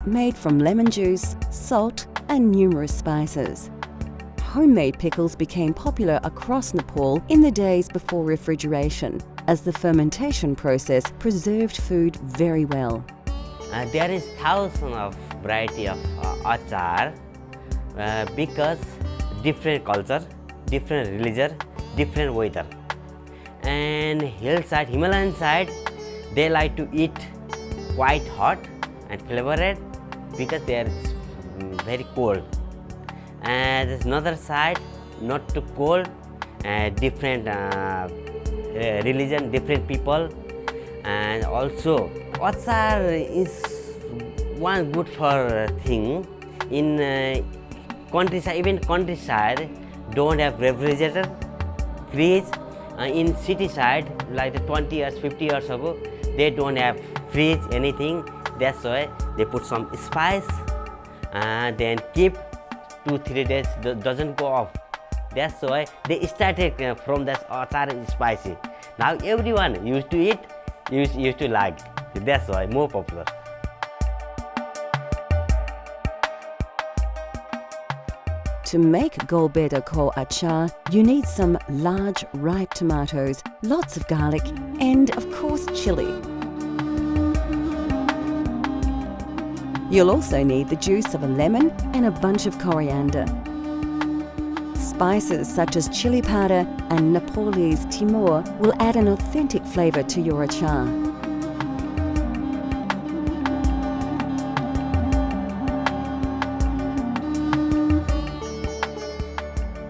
made from lemon juice, salt, and numerous spices. Homemade pickles became popular across Nepal in the days before refrigeration, as the fermentation process preserved food very well. There is thousands of variety of achar because different culture, different religion, different weather. And hillside, Himalayan side, they like to eat quite hot and flavored because they are very cold. And there's another side, not too cold, different religion, different people. And also, achar is one good for thing. In countryside, even countryside, don't have refrigerator, fridge. In city side, like 20 years, 50 years ago, they don't have fridge, anything. That's why they put some spice and then keep 2-3 days, doesn't go off. That's why they started from that achar is spicy. Now everyone used to eat, used to like. That's why more popular. To make Golbeda Ko achar, you need some large ripe tomatoes, lots of garlic, and of course chili. You'll also need the juice of a lemon and a bunch of coriander. Spices such as chili powder and Nepalese Timur will add an authentic flavour to your achar.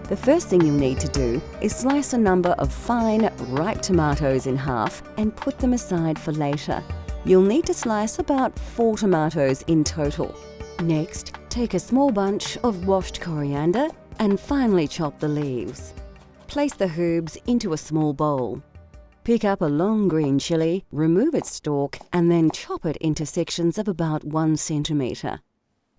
The first thing you'll need to do is slice a number of fine, ripe tomatoes in half and put them aside for later. You'll need to slice about 4 tomatoes in total. Next, take a small bunch of washed coriander and finely chop the leaves. Place the herbs into a small bowl. Pick up a long green chilli, remove its stalk, and then chop it into sections of about 1 centimetre.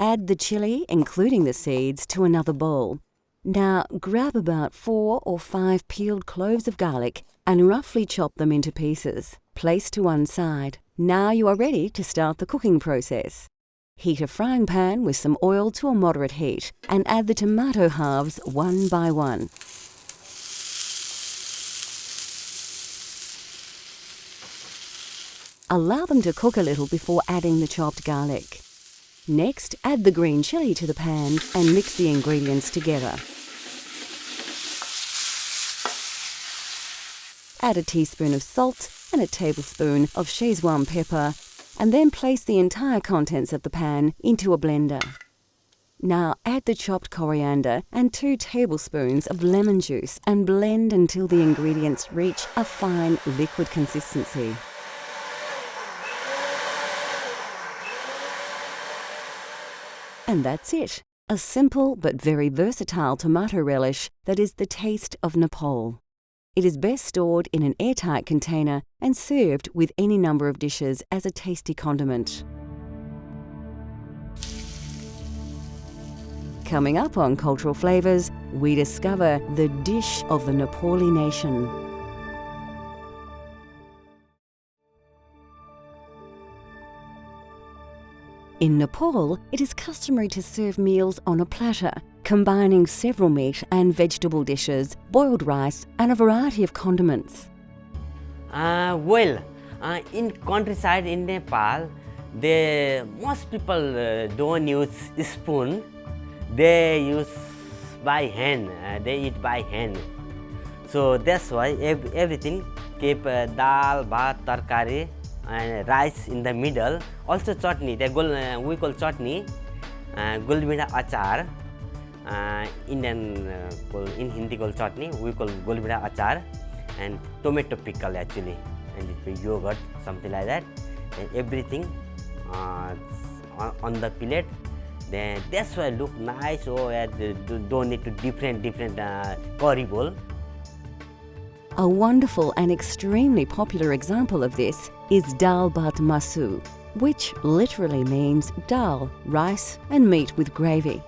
Add the chilli, including the seeds, to another bowl. Now grab about 4 or 5 peeled cloves of garlic and roughly chop them into pieces. Place to one side. Now you are ready to start the cooking process. Heat a frying pan with some oil to a moderate heat and add the tomato halves one by one. Allow them to cook a little before adding the chopped garlic. Next, add the green chilli to the pan and mix the ingredients together. Add a teaspoon of salt and a tablespoon of Szechuan pepper, and then place the entire contents of the pan into a blender. Now add the chopped coriander and 2 tablespoons of lemon juice and blend until the ingredients reach a fine liquid consistency. And that's it, a simple but very versatile tomato relish that is the taste of Nepal. It is best stored in an airtight container and served with any number of dishes as a tasty condiment. Coming up on Cultural Flavours, we discover the dish of the Nepali nation. In Nepal, it is customary to serve meals on a platter, combining several meat and vegetable dishes, boiled rice, and a variety of condiments. In countryside in Nepal, most people don't use spoon. They use by hand. They eat by hand. So that's why everything keep dal, bhat, tarkari, and rice in the middle. Also chutney. We call chutney, Golbeda achar. Indian in Hindi called chutney. We call Golbeda achar, and tomato pickle actually, and it's yogurt, something like that. And everything on the plate. Then that's why look nice. Don't need to different curry bowl. A wonderful and extremely popular example of this is dal bhat masu, which literally means dal, rice and meat with gravy.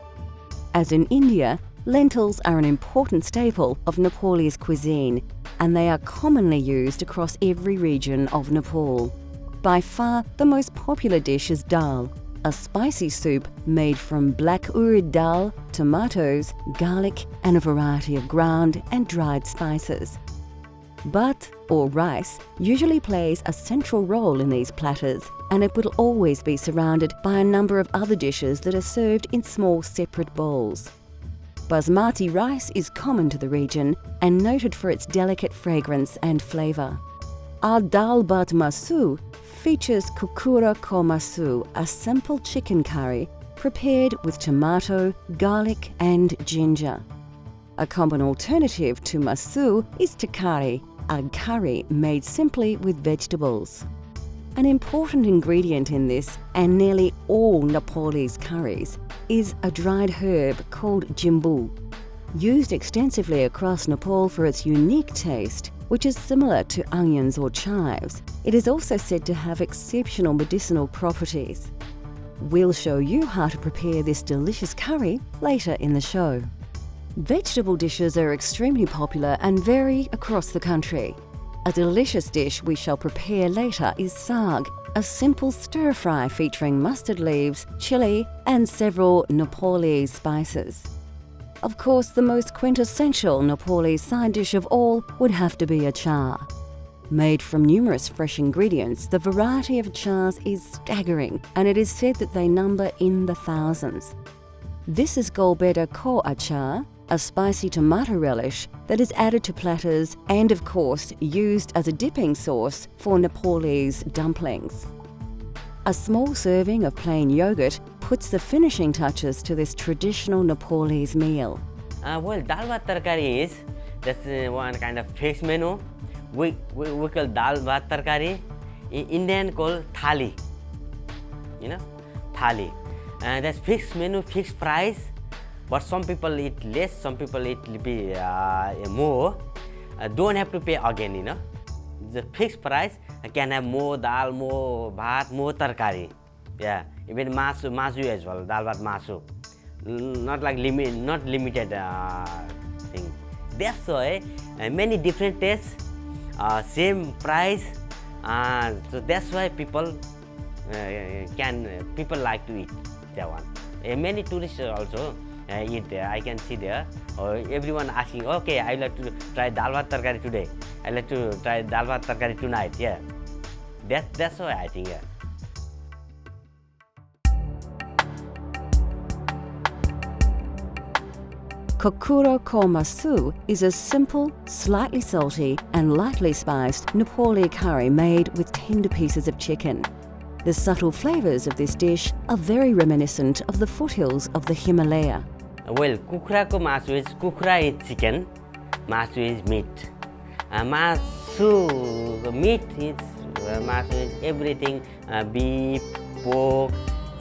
As in India, lentils are an important staple of Nepalese cuisine, and they are commonly used across every region of Nepal. By far, the most popular dish is dal, a spicy soup made from black urad dal, tomatoes, garlic, and a variety of ground and dried spices. Bhat, or rice, usually plays a central role in these platters, and it will always be surrounded by a number of other dishes that are served in small separate bowls. Basmati rice is common to the region and noted for its delicate fragrance and flavour. Our dal bhat masu features kukura ko masu, a simple chicken curry prepared with tomato, garlic and ginger. A common alternative to masu is takari, a curry made simply with vegetables. An important ingredient in this, and nearly all Nepalese curries, is a dried herb called jimbu. Used extensively across Nepal for its unique taste, which is similar to onions or chives, it is also said to have exceptional medicinal properties. We'll show you how to prepare this delicious curry later in the show. Vegetable dishes are extremely popular and vary across the country. A delicious dish we shall prepare later is saag, a simple stir-fry featuring mustard leaves, chili and several Nepalese spices. Of course, the most quintessential Nepalese side dish of all would have to be achar. Made from numerous fresh ingredients, the variety of achars is staggering, and it is said that they number in the thousands. This is Golbeda ko achar, a spicy tomato relish that is added to platters and, of course, used as a dipping sauce for Nepalese dumplings. A small serving of plain yogurt puts the finishing touches to this traditional Nepalese meal. Well, dal bhat tarkari is that's one kind of fixed menu. We call dal bhat tarkari. In Indian call thali. Thali. That's fixed menu, fixed price. But some people eat less, some people eat more. Don't have to pay again, The fixed price can have more dal, more bhat, more tarkari. Yeah, even masu as well, dal bhat masu. Not like not limited thing. That's why many different tastes, same price. So that's why people like to eat that one. Many tourists also eat there. I can see there. Everyone asking, okay, I like to try dal bhat tarkari today. I like to try dal bhat tarkari tonight. Yeah, that's why I think. Yeah. Kukura ko masu is a simple, slightly salty and lightly spiced Nepali curry made with tender pieces of chicken. The subtle flavours of this dish are very reminiscent of the foothills of the Himalaya. Well, kukra ko masu is kukra is chicken, masu is meat. Meat is masu is everything: beef, pork,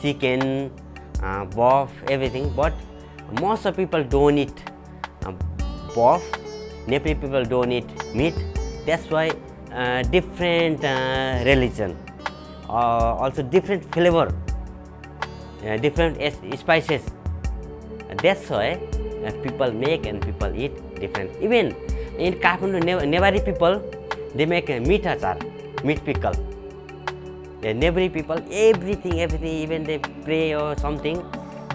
chicken, beef, everything. But most of people don't eat beef. Nepali people don't eat meat. That's why different religion, also different flavor, different spices. That's why people make and people eat different. Even in Kathmandu, Nepali people, they make meat achar, meat pickle. Nepali people, everything, even they pray or something,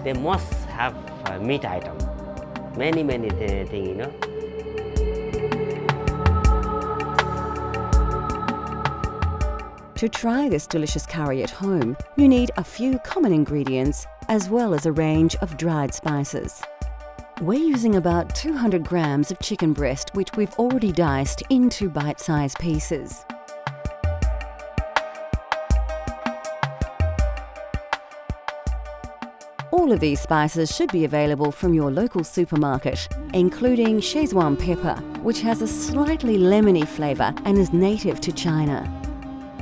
they must have meat item. Many things, To try this delicious curry at home, you need a few common ingredients as well as a range of dried spices. We're using about 200 grams of chicken breast, which we've already diced into bite-sized pieces. All of these spices should be available from your local supermarket, including Szechuan pepper, which has a slightly lemony flavour and is native to China.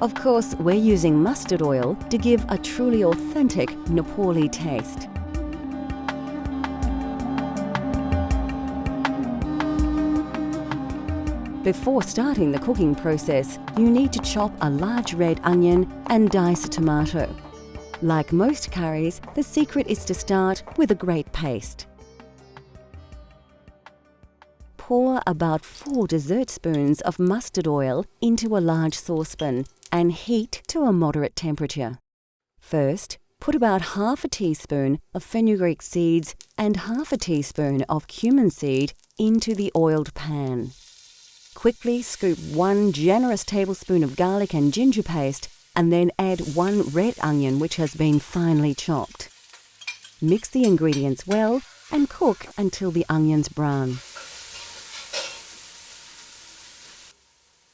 Of course, we're using mustard oil to give a truly authentic Nepali taste. Before starting the cooking process, you need to chop a large red onion and dice a tomato. Like most curries, the secret is to start with a great paste. Pour about 4 dessert spoons of mustard oil into a large saucepan and heat to a moderate temperature. First, Put about half a teaspoon of fenugreek seeds and half a teaspoon of cumin seed into the oiled pan. Quickly scoop 1 generous tablespoon of garlic and ginger paste and then add 1 red onion which has been finely chopped. Mix the ingredients well and cook until the onions brown.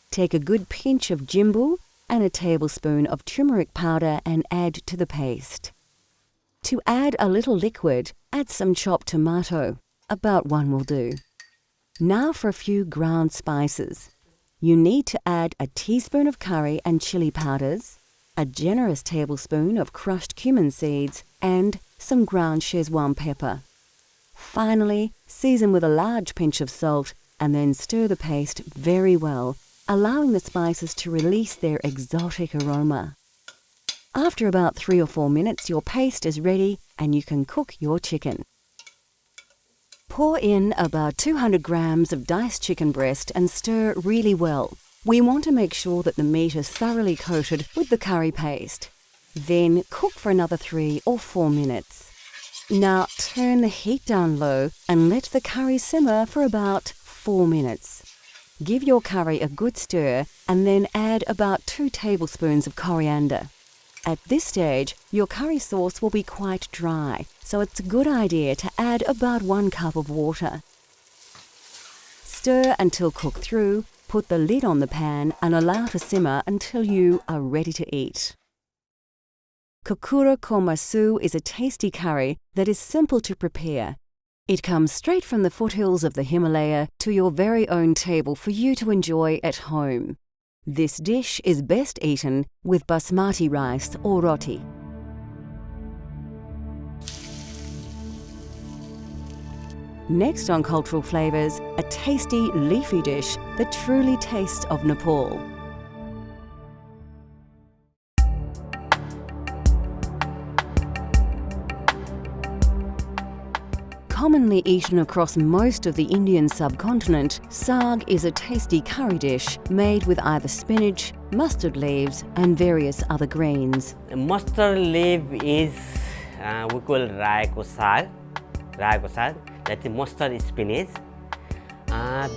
Take a good pinch of jimbo and a tablespoon of turmeric powder and add to the paste. To add a little liquid, add some chopped tomato. About 1 will do. Now for a few ground spices. You need to add a teaspoon of curry and chili powders, a generous tablespoon of crushed cumin seeds, and some ground Szechuan pepper. Finally, season with a large pinch of salt and then stir the paste very well, allowing the spices to release their exotic aroma. After about 3 or 4 minutes, your paste is ready and you can cook your chicken. Pour in about 200 grams of diced chicken breast and stir really well. We want to make sure that the meat is thoroughly coated with the curry paste. Then cook for another 3 or 4 minutes. Now turn the heat down low and let the curry simmer for about 4 minutes. Give your curry a good stir and then add about 2 tablespoons of coriander. At this stage, your curry sauce will be quite dry, so it's a good idea to add about 1 cup of water. Stir until cooked through, put the lid on the pan and allow to simmer until you are ready to eat. Kokura ko masu is a tasty curry that is simple to prepare. It comes straight from the foothills of the Himalaya to your very own table for you to enjoy at home. This dish is best eaten with basmati rice or roti. Next on Cultural Flavours, a tasty leafy dish that truly tastes of Nepal. Commonly eaten across most of the Indian subcontinent, saag is a tasty curry dish made with either spinach, mustard leaves and various other greens. Mustard leaf is we call raiko saag. That is mustard spinach.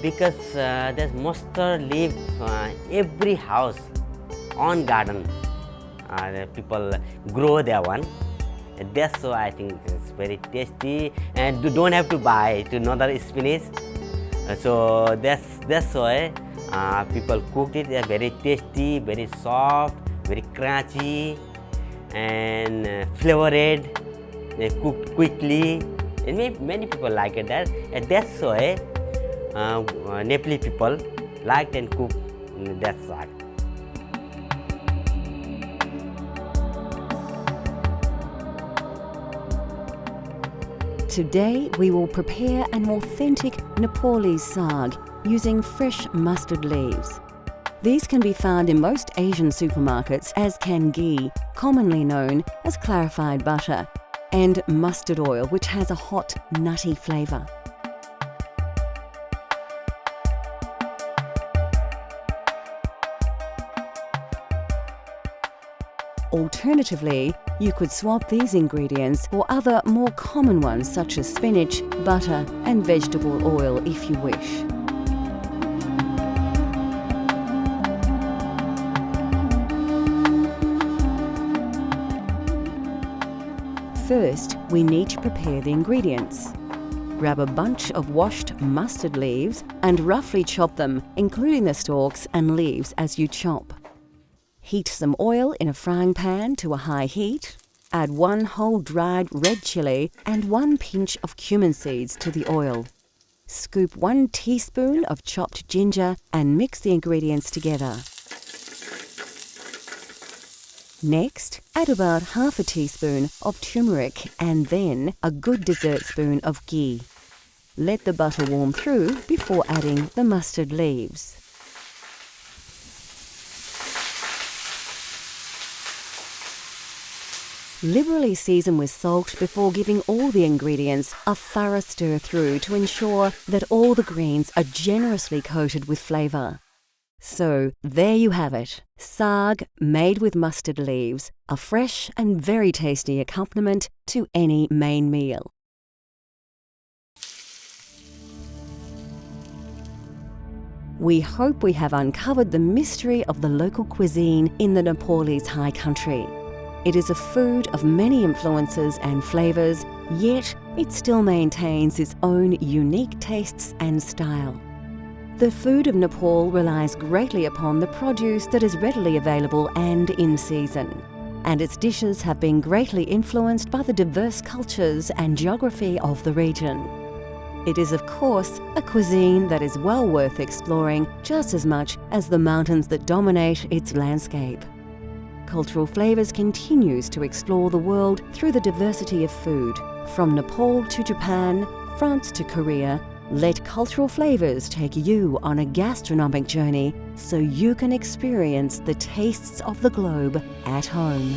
Because there's mustard leaf every house on garden. People grow that one. That's why I think it's very tasty, and you don't have to buy to another spinach. So that's why people cooked it. They are very tasty, very soft, very crunchy, and flavored. They cooked quickly, and many people like it. And that's why Nepali people liked and cooked that saag. Today we will prepare an authentic Nepalese saag using fresh mustard leaves. These can be found in most Asian supermarkets, as can ghee, commonly known as clarified butter, and mustard oil, which has a hot, nutty flavour. Alternatively, you could swap these ingredients for other more common ones such as spinach, butter and vegetable oil if you wish. First, we need to prepare the ingredients. Grab a bunch of washed mustard leaves and roughly chop them, including the stalks and leaves as you chop. Heat some oil in a frying pan to a high heat. Add 1 whole dried red chilli and 1 pinch of cumin seeds to the oil. Scoop 1 teaspoon of chopped ginger and mix the ingredients together. Next, add about half a teaspoon of turmeric and then a good dessert spoon of ghee. Let the butter warm through before adding the mustard leaves. Liberally season with salt before giving all the ingredients a thorough stir through to ensure that all the greens are generously coated with flavour. So there you have it. Saag made with mustard leaves, a fresh and very tasty accompaniment to any main meal. We hope we have uncovered the mystery of the local cuisine in the Nepalese high country. It is a food of many influences and flavours, yet it still maintains its own unique tastes and style. The food of Nepal relies greatly upon the produce that is readily available and in season, and its dishes have been greatly influenced by the diverse cultures and geography of the region. It is, of course, a cuisine that is well worth exploring just as much as the mountains that dominate its landscape. Cultural Flavours continues to explore the world through the diversity of food, from Nepal to Japan, France to Korea. Let Cultural Flavours take you on a gastronomic journey so you can experience the tastes of the globe at home.